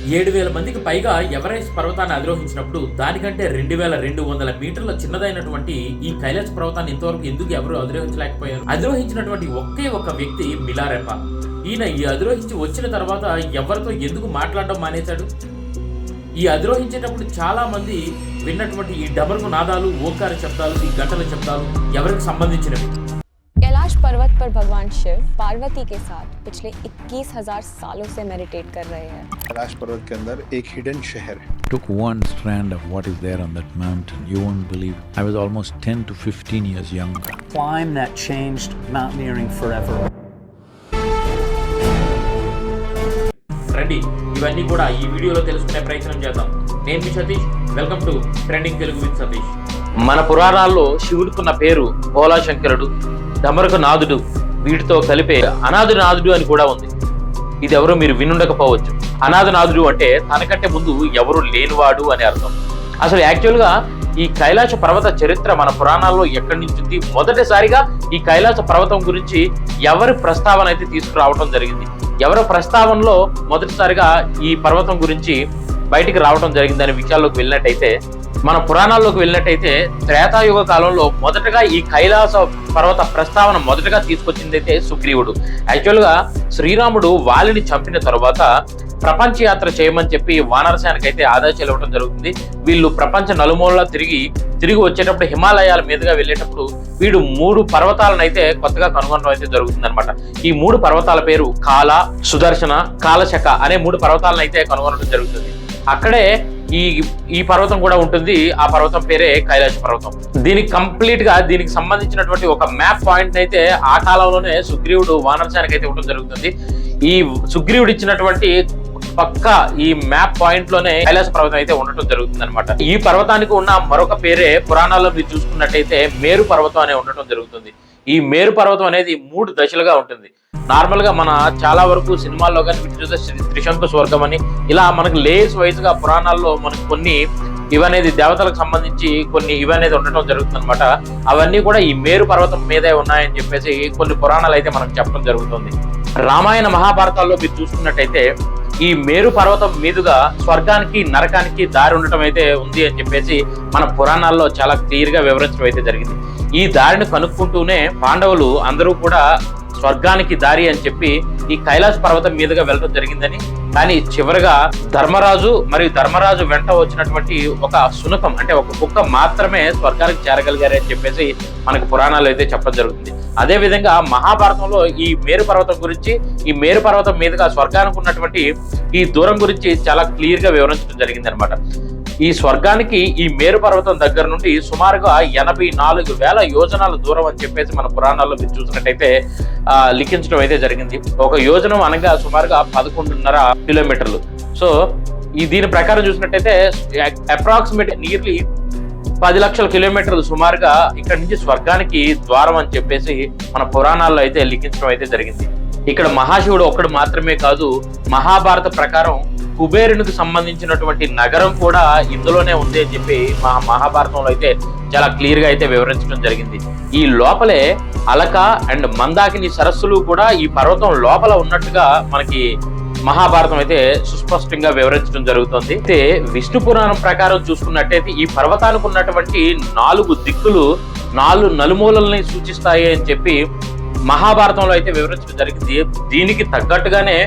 7,000 మందికి పైగా ఎవరెస్ట్ పర్వతాన్ని అధిరోహించినప్పుడు దానికంటే 2,200 మీటర్ల చిన్నదైనటువంటి ఈ కైలాస పర్వతాన్ని ఇంతవరకు ఎందుకు ఎవరు అధిరోహించలేకపోయారు? అధిరోహించినటువంటి ఒకే ఒక వ్యక్తి మిలారెపా. ఈయన ఈ అధిరోహించి వచ్చిన తర్వాత ఎవరితో ఎందుకు మాట్లాడడం మానేశాడు? ఈ అధిరోహించేటప్పుడు చాలా మంది విన్నటువంటి ఈ డమరుకు నాదాలు, ఓంకార శబ్దాలు, ఈ గంటల శబ్దాలు ఎవరికి సంబంధించినవి? कैलाश पर्वत पर भगवान शिव पार्वती के साथ पिछले 21,000 सालों से मेडिटेट कर रहे हैं। कैलाश पर्वत के अंदर एक हिडन शहर है। Took one strand of what is there on that mountain. You won't believe. I was almost 10 to 15 years younger. Climb that changed mountaineering forever. రండి, ఇవన్నీ కూడా ఈ వీడియోలో తెలుసుకునే ప్రయత్నం చేద్దాం. నేను మీ Satish, welcome to trending Telugu with Satish. మన పురాణాల్లో శివుడికున్న పేరు భోలాశంకరుడు, డమరుక నాథుడు, వీటితో కలిపే అనాథనాథుడు అని కూడా ఉంది. ఇది ఎవరో మీరు వినుండకపోవచ్చు. అనాథనాథుడు అంటే తనకంటే ముందు ఎవరు లేనివాడు అని అర్థం. అసలు యాక్చువల్గా ఈ కైలాస పర్వత చరిత్ర మన పురాణాల్లో ఎక్కడి నుంచి ఉంది? మొదటిసారిగా ఈ కైలాస పర్వతం గురించి ఎవరి ప్రస్తావన అయితే తీసుకురావడం జరిగింది? ఎవరి ప్రస్తావనలో మొదటిసారిగా ఈ పర్వతం గురించి బయటికి రావడం జరిగింది అనే విషయాల్లోకి వెళ్ళినట్టయితే, మన పురాణాల్లోకి వెళ్ళినట్టయితే త్రేతాయుగ కాలంలో మొదటగా ఈ కైలాస పర్వత ప్రస్తావన మొదటగా తీసుకొచ్చిందైతే సుగ్రీవుడు. యాక్చువల్గా శ్రీరాముడు వాలిని చంపిన తర్వాత ప్రపంచ యాత్ర చేయమని చెప్పి వానరసేనకైతే ఆదేశాలు ఇవ్వడం జరుగుతుంది. వీళ్ళు ప్రపంచ నలుమూలలా తిరిగి వచ్చేటప్పుడు హిమాలయాల మీదుగా వెళ్ళేటప్పుడు వీడు 3 పర్వతాలను అయితే కొత్తగా కనుగొనడం అయితే జరుగుతుంది అనమాట. ఈ 3 పర్వతాల పేరు కాల, సుదర్శన, కాలశక అనే 3 పర్వతాలను అయితే కనుగొనడం జరుగుతుంది. అక్కడే ఈ పర్వతం కూడా ఉంటుంది. ఆ పర్వతం పేరే కైలాస పర్వతం. దీనికి సంబంధించినటువంటి ఒక మ్యాప్ పాయింట్ అయితే ఆ కాలంలోనే సుగ్రీవుడు వానరసేనకి అయితే ఇవ్వడం జరుగుతుంది. ఈ సుగ్రీవుడు ఇచ్చినటువంటి పక్క ఈ మ్యాప్ పాయింట్ లోనే కైలాస పర్వతం అయితే ఉండటం జరుగుతుంది అనమాట. ఈ పర్వతానికి ఉన్న మరొక పేరే పురాణాల్లో మీరు చూసుకున్నట్టయితే మేరు పర్వతం అనే ఉండటం జరుగుతుంది. ఈ మేరు పర్వతం అనేది 3 దశలుగా ఉంటుంది. నార్మల్ గా మన చాలా వరకు సినిమాల్లో కానీ వీటి చూస్తే త్రిశంకు స్వర్గం అని ఇలా మనకు లేయర్స్ వైజ్ గా పురాణాల్లో మనకు కొన్ని ఇవనేది దేవతలకు సంబంధించి కొన్ని ఇవనేది ఉండటం జరుగుతుంది అనమాట. అవన్నీ కూడా ఈ మేరు పర్వతం మీదే ఉన్నాయని చెప్పేసి కొన్ని పురాణాలు అయితే మనకు చెప్పడం జరుగుతుంది. రామాయణ మహాభారతాల్లో మీరు చూసుకున్నట్టయితే ఈ మేరు పర్వతం మీదుగా స్వర్గానికి నరకానికి దారి ఉండటం అయితే ఉంది అని చెప్పేసి మన పురాణాల్లో చాలా క్లియర్ గా వివరించడం అయితే జరిగింది. ఈ దారిని కనుక్కుంటూనే పాండవులు అందరూ కూడా స్వర్గానికి దారి అని చెప్పి ఈ కైలాస పర్వతం మీదుగా వెళ్ళడం జరిగిందని, కానీ చివరిగా ధర్మరాజు వెంట వచ్చినటువంటి ఒక శునకం అంటే ఒక కుక్క మాత్రమే స్వర్గానికి చేరగలిగారు అని చెప్పేసి మనకు పురాణాలు అయితే చెప్పడం జరుగుతుంది. అదే విధంగా మహాభారతంలో ఈ మేరు పర్వతం గురించి, ఈ మేరు పర్వతం మీదుగా స్వర్గానికి ఉన్నటువంటి ఈ దూరం గురించి చాలా క్లియర్ గా వివరించడం జరిగింది అనమాట. ఈ స్వర్గానికి ఈ మేరు పర్వతం దగ్గర నుండి సుమారుగా 84,000 యోజనాల దూరం అని చెప్పేసి మన పురాణాల్లో మీరు చూసినట్టయితే లిఖించడం అయితే జరిగింది. ఒక యోజనం అనగా సుమారుగా 11.5 కిలోమీటర్లు. సో దీని ప్రకారం చూసినట్టయితే అప్రాక్సిమేట్ నియర్లీ 10 లక్షల కిలోమీటర్లు సుమారుగా ఇక్కడ నుంచి స్వర్గానికి ద్వారం అని చెప్పేసి మన పురాణాల్లో అయితే లిఖించడం అయితే జరిగింది. ఇక్కడ మహాశివుడు ఒక్కడు మాత్రమే కాదు, మహాభారత ప్రకారం కుబేరునికి సంబంధించినటువంటి నగరం కూడా ఇందులోనే ఉంది అని చెప్పి మహాభారతంలో అయితే చాలా క్లియర్ గా అయితే వివరించడం జరిగింది. ఈ లోపలే అలక అండ్ మందాకిని సరస్సులు కూడా ఈ పర్వతం లోపల ఉన్నట్టుగా మనకి మహాభారతం అయితే సుస్పష్టంగా వివరించడం జరుగుతుంది. అయితే విష్ణు పురాణం ప్రకారం చూసుకున్నట్టయితే ఈ పర్వతానికి ఉన్నటువంటి 4 దిక్కులు 4 నలుమూలల్ని సూచిస్తాయి అని చెప్పి మహాభారతంలో అయితే వివరించడం జరిగింది. దీనికి తగ్గట్టుగానే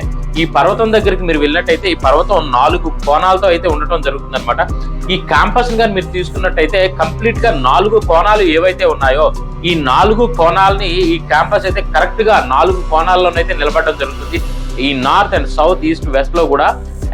ఈ పర్వతం దగ్గరికి మీరు వెళ్ళినట్టయితే ఈ పర్వతం 4 కోణాలతో అయితే ఉండటం జరుగుతుంది అనమాట. ఈ క్యాంపస్ గాని మీరు తీసుకున్నట్టయితే కంప్లీట్ గా 4 కోణాలు ఏవైతే ఉన్నాయో ఈ 4 కోణాలని ఈ క్యాంపస్ అయితే కరెక్ట్ గా 4 కోణాల్లోనైతే నిలబడడం జరుగుతుంది. ఈ north and south, east, west లో కూడా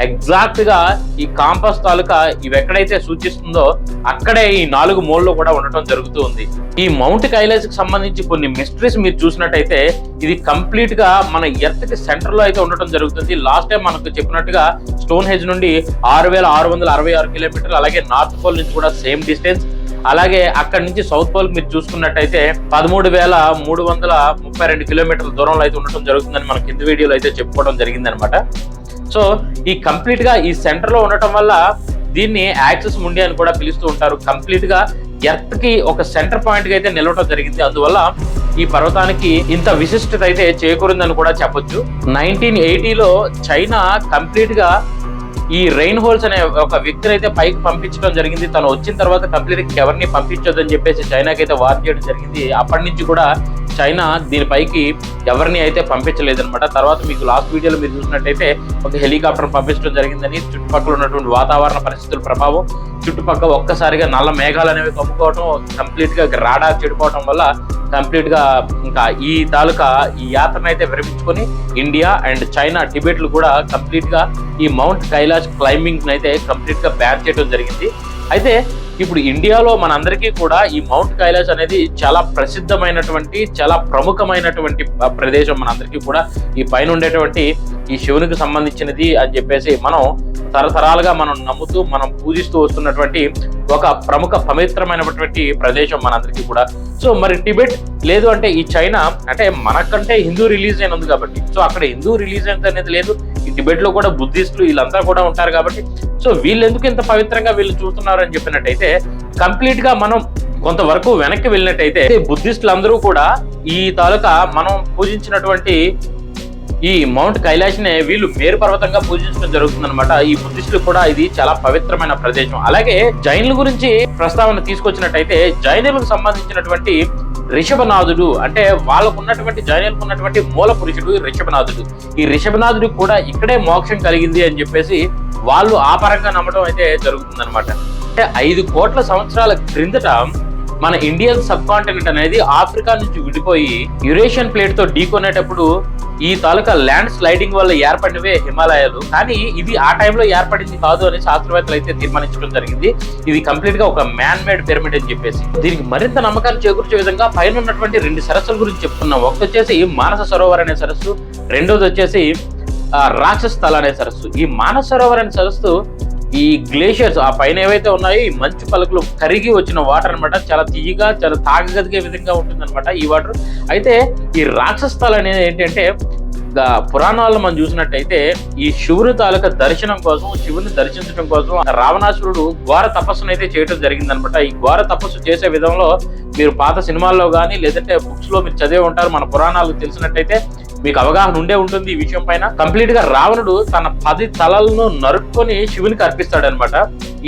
ఎగ్జాక్ట్ గా ఈ కాంపస్ తాలూకా ఇవి ఎక్కడైతే సూచిస్తుందో అక్కడే ఈ 4 మూలలో కూడా ఉండటం జరుగుతూ ఉంది. ఈ మౌంట్ కైలాస్ కి సంబంధించి కొన్ని మిస్టరీస్ మీరు చూసినట్టయితే ఇది కంప్లీట్ గా మన ఎర్త్ కి సెంటర్ లో అయితే ఉండటం జరుగుతుంది. లాస్ట్ టైం మనకు చెప్పినట్టుగా స్టోన్ హెజ్ నుండి 6,666 కిలోమీటర్లు, అలాగే నార్త్ పోల్ నుంచి కూడా సేమ్ డిస్టెన్స్, అలాగే అక్కడి నుంచి సౌత్ పోల్ మీరు చూసుకున్నట్టయితే 13,332 కిలోమీటర్ల దూరంలో అయితే ఉండటం జరుగుతుందని మన కింది వీడియోలో అయితే చెప్పుకోవడం జరిగింది అనమాట. సో ఈ కంప్లీట్ గా ఈ సెంటర్ లో ఉండటం వల్ల దీన్ని యాక్సిస్ ముండి అని కూడా పిలుస్తూ ఉంటారు. కంప్లీట్ గా ఎర్త్ కి ఒక సెంటర్ పాయింట్ గా అయితే నిలవడం జరిగింది. అందువల్ల ఈ పర్వతానికి ఇంత విశిష్టత అయితే చేకూరిందని కూడా చెప్పొచ్చు. 1980లో చైనా కంప్లీట్ గా ఈ రెయిన్ హోల్స్ అనే ఒక వ్యక్తిని అయితే పైకి పంపించడం జరిగింది. తను వచ్చిన తర్వాత కంప్లీట్ ఎవరిని పంపించొద్దని చెప్పేసి చైనాకి అయితే వార్న్ చేయడం జరిగింది. అప్పటి నుంచి కూడా చైనా దీనిపైకి ఎవరిని అయితే పంపించలేదన్నమాట. తర్వాత మీకు లాస్ట్ వీడియోలో మీరు చూసినట్టయితే ఒక హెలికాప్టర్ పంపించడం జరిగిందని, చుట్టుపక్కల ఉన్నటువంటి వాతావరణ పరిస్థితుల ప్రభావం, చుట్టుపక్కల ఒక్కసారిగా నల్ల మేఘాలు అనేవి కమ్ముకోవడం, కంప్లీట్ గా రాడార్ చెడిపోవడం వల్ల కంప్లీట్ గా ఇంకా ఈ తాలూకా ఈ యాత్రను అయితే విరమించుకొని ఇండియా అండ్ చైనా టిబెట్లు కూడా కంప్లీట్ గా ఈ మౌంట్ కైలాష్ క్లైంబింగ్ అయితే కంప్లీట్ గా బ్యాన్ చేయడం జరిగింది. అయితే ఇప్పుడు ఇండియాలో మనందరికీ కూడా ఈ మౌంట్ కైలాష్ అనేది చాలా ప్రసిద్ధమైనటువంటి, చాలా ప్రముఖమైనటువంటి ప్రదేశం. మనందరికీ కూడా ఈ పైన ఉండేటువంటి ఈ శివునికి సంబంధించినది అని చెప్పేసి మనం తరతరాలుగా మనం నమ్ముతూ మనం పూజిస్తూ వస్తున్నటువంటి ఒక ప్రముఖ పవిత్రమైనటువంటి ప్రదేశం మనందరికీ కూడా. సో మరి టిబెట్ లేదు అంటే ఈ చైనా అంటే మనకంటే హిందూ రిలీజియన్ ఉంది కాబట్టి, సో అక్కడ హిందూ రిలీజియన్ అనేది లేదు. ఈ టిబెట్ లో కూడా బుద్ధిస్టులు వీళ్ళంతా కూడా ఉంటారు కాబట్టి, సో వీళ్ళు ఎందుకు ఇంత పవిత్రంగా వీళ్ళు చూస్తున్నారు అని చెప్పినట్టయితే కంప్లీట్ గా మనం కొంతవరకు వెనక్కి వెళ్ళినట్టయితే బుద్ధిస్టులు అందరూ కూడా ఈ తాలూకా మనం పూజించినటువంటి ఈ మౌంట్ కైలాష్ నే వీళ్ళు మేరు పర్వతంగా పూజించడం జరుగుతుంది అనమాట. ఈ బుద్ధిస్టులు కూడా ఇది చాలా పవిత్రమైన ప్రదేశం. అలాగే జైనుల గురించి ప్రస్తావన తీసుకొచ్చినట్టయితే జైనులకు సంబంధించినటువంటి రిషభనాథుడు అంటే వాళ్ళకు ఉన్నటువంటి జైనులకు ఉన్నటువంటి మూల పురుషుడు రిషభనాథుడు. ఈ రిషభనాథుడికి కూడా ఇక్కడే మోక్షం కలిగింది అని చెప్పేసి వాళ్ళు ఆ పరంగా నమ్మడం అయితే జరుగుతుంది అనమాట. అంటే 5 కోట్ల సంవత్సరాల క్రిందట మన ఇండియన్ సబ్ కాంటినెంట్ అనేది ఆఫ్రికా నుంచి విడిపోయి యురేషియన్ ప్లేట్ తో ఢీకొనేటప్పుడు ఈ తాలూకా ల్యాండ్ స్లైడింగ్ వల్ల ఏర్పడినవే హిమాలయాలు. కానీ ఇది ఆ టైంలో ఏర్పడింది కాదు అని శాస్త్రవేత్తలు అయితే తీర్మానించడం జరిగింది. ఇది కంప్లీట్ గా ఒక మ్యాన్ మేడ్ పిరమిడ్ అని చెప్పేసి. దీనికి మరింత నమ్మకాన్ని చేకూర్చే విధంగా పైన ఉన్నటువంటి 2 సరస్సుల గురించి చెప్పుకున్నాం. ఒకటి వచ్చేసి మానస సరోవర్ అనే సరస్సు, రెండోది వచ్చేసి రాక్షస్ స్థల అనే సరస్సు. ఈ మానస సరోవర్ అనే సరస్సు ఈ గ్లేషియర్స్ ఆ పైన ఏవైతే ఉన్నాయో ఈ మంచు పలకలు కరిగి వచ్చిన వాటర్ అనమాట. చాలా తీయగా చాలా తాగగదిగే విధంగా ఉంటుంది అనమాట ఈ వాటర్. అయితే ఈ రాక్షస స్థలం అనేది ఏంటంటే పురాణాల్లో మనం చూసినట్టయితే ఈ శివుని తాలూకా దర్శనం కోసం, శివుని దర్శించడం కోసం రావణాసురుడు ఘోర తపస్సును అయితే చేయడం జరిగింది అనమాట. ఈ ఘోర తపస్సు చేసే విధంలో మీరు పాత సినిమాల్లో కానీ లేదంటే బుక్స్ లో మీరు చదివే ఉంటారు. మన పురాణాలు తెలిసినట్టయితే మీకు అవగాహన ఉండే ఉంటుంది ఈ విషయం పైన. కంప్లీట్ గా రావణుడు తన 10 తలలను నరుక్కొని శివునికి అర్పిస్తాడనమాట.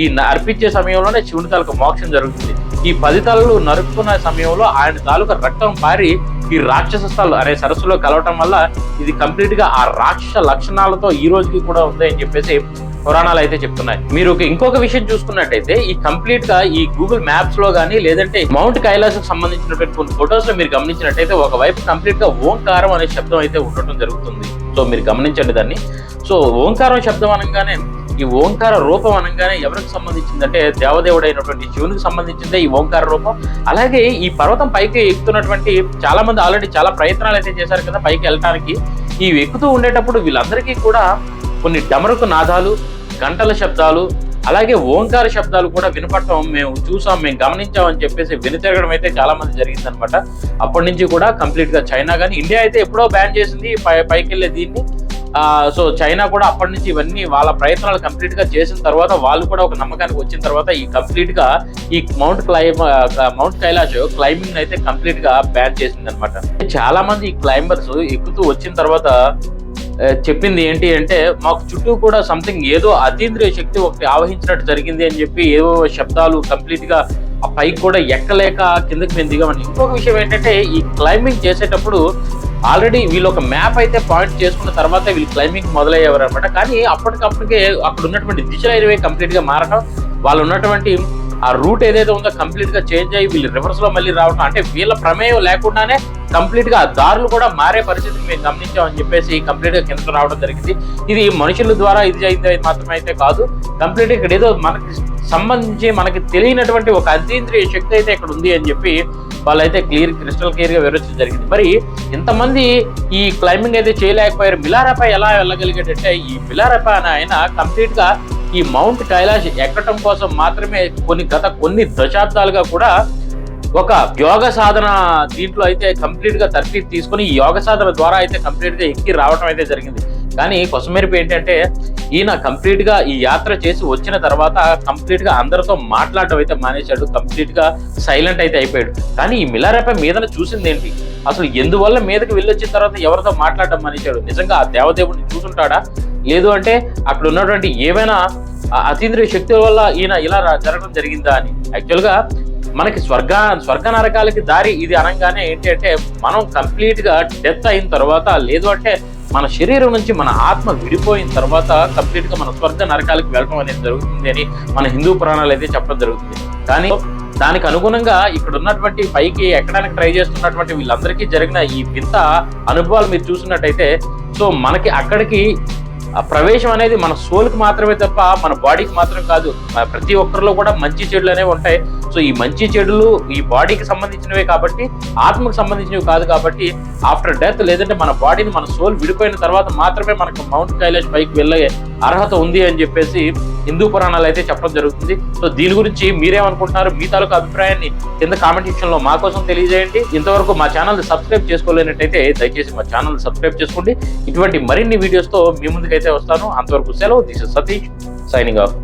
ఈ అర్పించే సమయంలోనే శివుని తాలూకా మోక్షం జరుగుతుంది. ఈ 10 తలలు నరుక్కున్న సమయంలో ఆయన తాలూకా రక్తం పారి ఈ రాక్షస స్థలం అనే సరస్సులో కలవటం వల్ల ఇది కంప్లీట్ గా ఆ రాక్షస లక్షణాలతో ఈ రోజుకి కూడా ఉంది అని చెప్పేసి పురాణాలు అయితే చెప్తున్నాయి. మీరు ఇంకొక విషయం చూసుకున్నట్టయితే ఈ కంప్లీట్ గా ఈ గూగుల్ మ్యాప్స్ లో కానీ లేదంటే మౌంట్ కైలాస్ కు సంబంధించినటువంటి కొన్ని ఫొటోస్ లో మీరు గమనించినట్టయితే ఒకవైపు కంప్లీట్ గా ఓంకారం అనే శబ్దం అయితే ఉండటం జరుగుతుంది. సో మీరు గమనించండి దాన్ని. సో ఓంకారం శబ్దం అనగానే ఈ ఓంకార రూపం అనగానే ఎవరికి సంబంధించిందంటే దేవదేవుడైనటువంటి శివునికి సంబంధించిందే ఈ ఓంకార రూపం. అలాగే ఈ పర్వతం పైకి ఎక్కుతున్నటువంటి చాలా మంది ఆల్రెడీ చాలా ప్రయత్నాలు అయితే చేశారు కదా పైకి వెళ్ళటానికి. ఈ ఎక్కుతూ ఉండేటప్పుడు వీళ్ళందరికీ కూడా కొన్ని డమరుకు నాదాలు, గంటల శబ్దాలు, అలాగే ఓంకార శబ్దాలు కూడా వినపడటం మేము చూసాం, మేము గమనించామని చెప్పేసి వినితిరగడం అయితే చాలా మంది జరిగిందనమాట. అప్పటి నుంచి కూడా కంప్లీట్ గా చైనా కానీ ఇండియా అయితే ఎప్పుడో బ్యాన్ చేసింది పైకి వెళ్ళే దీన్ని. సో చైనా కూడా అప్పటి నుంచి ఇవన్నీ వాళ్ళ ప్రయత్నాలు కంప్లీట్ గా చేసిన తర్వాత వాళ్ళు కూడా ఒక నమ్మకానికి వచ్చిన తర్వాత ఈ కంప్లీట్ గా ఈ మౌంట్ కైలాష్ క్లైంబింగ్ అయితే కంప్లీట్ గా బ్యాన్ చేసింది అనమాట. చాలా మంది ఈ క్లైంబర్స్ ఎక్కుతూ వచ్చిన తర్వాత చెప్పింది ఏంటి అంటే మాకు చుట్టూ కూడా సంథింగ్ ఏదో అతీంద్రియ శక్తి ఒకటి ఆవహించినట్టు జరిగింది అని చెప్పి ఏవో శబ్దాలు కంప్లీట్ గా ఆ పైకి కూడా ఎక్కలేక కిందకి మేము దిగమని. ఇంకొక విషయం ఏంటంటే ఈ క్లైంబింగ్ చేసేటప్పుడు ఆల్రెడీ వీళ్ళు ఒక మ్యాప్ అయితే పాయింట్ చేసుకున్న తర్వాత వీళ్ళు క్లైంబింగ్ మొదలయ్యేవారు అనమాట. కానీ అప్పటికప్పటికే అక్కడ ఉన్నటువంటి దిశలు అనేవి కంప్లీట్ గా మారటం, వాళ్ళు ఉన్నటువంటి ఆ రూట్ ఏదైతే ఉందో కంప్లీట్ గా చేంజ్ అయ్యి వీళ్ళు రివర్స్ లో మళ్ళీ రావటం, అంటే వీళ్ళ ప్రమేయం లేకుండానే కంప్లీట్ గా దారులు కూడా మారే పరిస్థితిని మేము గమనించామని చెప్పేసి కంప్లీట్ గా కింద రావడం జరిగింది. ఇది మనుషుల ద్వారా ఇది అయింది మాత్రమే అయితే కాదు, కంప్లీట్ ఇక్కడ ఏదో మనకి సంబంధించి మనకి తెలియనటువంటి ఒక అతీంద్రియ శక్తి అయితే ఇక్కడ ఉంది అని చెప్పి వాళ్ళైతే క్రిస్టల్ క్లియర్ గా వివరించడం జరిగింది. మరి ఇంతమంది ఈ క్లైంబింగ్ అయితే చేయలేకపోయారు. మిలారెపా ఎలా వెళ్ళగలిగాడంటే ఈ మిలారెపా అని ఆయన కంప్లీట్ గా ఈ మౌంట్ కైలాష్ ఎక్కడం కోసం మాత్రమే గత కొన్ని దశాబ్దాలుగా కూడా ఒక యోగ సాధన దీంట్లో అయితే కంప్లీట్ గా తర్ఫీదు తీసుకుని ఈ యోగ సాధన ద్వారా అయితే కంప్లీట్ గా ఎక్కి రావడం అయితే జరిగింది. కానీ కొసమెరుపు ఏంటంటే ఈయన కంప్లీట్ గా ఈ యాత్ర చేసి వచ్చిన తర్వాత కంప్లీట్ గా అందరితో మాట్లాడడం అయితే మానేశాడు, కంప్లీట్ గా సైలెంట్ అయితే అయిపోయాడు. కానీ ఈ మిలారెప్ప మీదన చూసింది ఏంటి, అసలు ఎందువల్ల మీదకి వెళ్ళొచ్చిన తర్వాత ఎవరితో మాట్లాడడం మానేశాడు? నిజంగా ఆ దేవదేవుడిని చూసుంటాడా, లేదు అంటే అక్కడ ఉన్నటువంటి ఏమైనా అతీంద్రియ శక్తుల వల్ల ఈయన ఇలా జరగడం జరిగిందా అని. యాక్చువల్ గా మనకి స్వర్గ నరకాలకి దారి ఇది అనగానే ఏంటి అంటే మనం కంప్లీట్ గా డెత్ అయిన తర్వాత, లేదు అంటే మన శరీరం నుంచి మన ఆత్మ విడిపోయిన తర్వాత కంప్లీట్ గా మన స్వర్గ నరకాలకి వెళ్ళడం అనేది జరుగుతుంది అని మన హిందూ పురాణాలు అయితే చెప్పడం జరుగుతుంది. కానీ దానికి అనుగుణంగా ఇక్కడ ఉన్నటువంటి పైకి ఎక్కడానికి ట్రై చేస్తున్నటువంటి వీళ్ళందరికీ జరిగిన ఈ వింత అనుభవాలు మీరు చూసినట్టయితే, సో మనకి అక్కడికి ప్రవేశం అనేది మన సోల్కి మాత్రమే తప్ప మన బాడీకి మాత్రం కాదు. ప్రతి ఒక్కరిలో కూడా మంచి చెడులు అనేవి ఉంటాయి. సో ఈ మంచి చెడులు ఈ బాడీకి సంబంధించినవే కాబట్టి ఆత్మకు సంబంధించినవి కాదు. కాబట్టి ఆఫ్టర్ డెత్, లేదంటే మన బాడీని మన సోల్ విడిపోయిన తర్వాత మాత్రమే మనకు మౌంట్ కైలాష్ పైకి వెళ్ళే అర్హత ఉంది అని చెప్పేసి హిందూ పురాణాలు అయితే చెప్పడం జరుగుతుంది. సో దీని గురించి మీరేమనుకుంటున్నారు? మీ తాలూకు అభిప్రాయాన్ని కింద కామెంట్ సెక్షన్ లో మా కోసం తెలియజేయండి. ఇంతవరకు మా ఛానల్ సబ్స్క్రైబ్ చేసుకోలేనట్టయితే దయచేసి మా ఛానల్ సబ్స్క్రైబ్ చేసుకోండి. ఇటువంటి మరిన్ని వీడియోస్ తో మీ ముందుకైతే వస్తాను. అంతవరకు సెలవు. This is Satish signing off.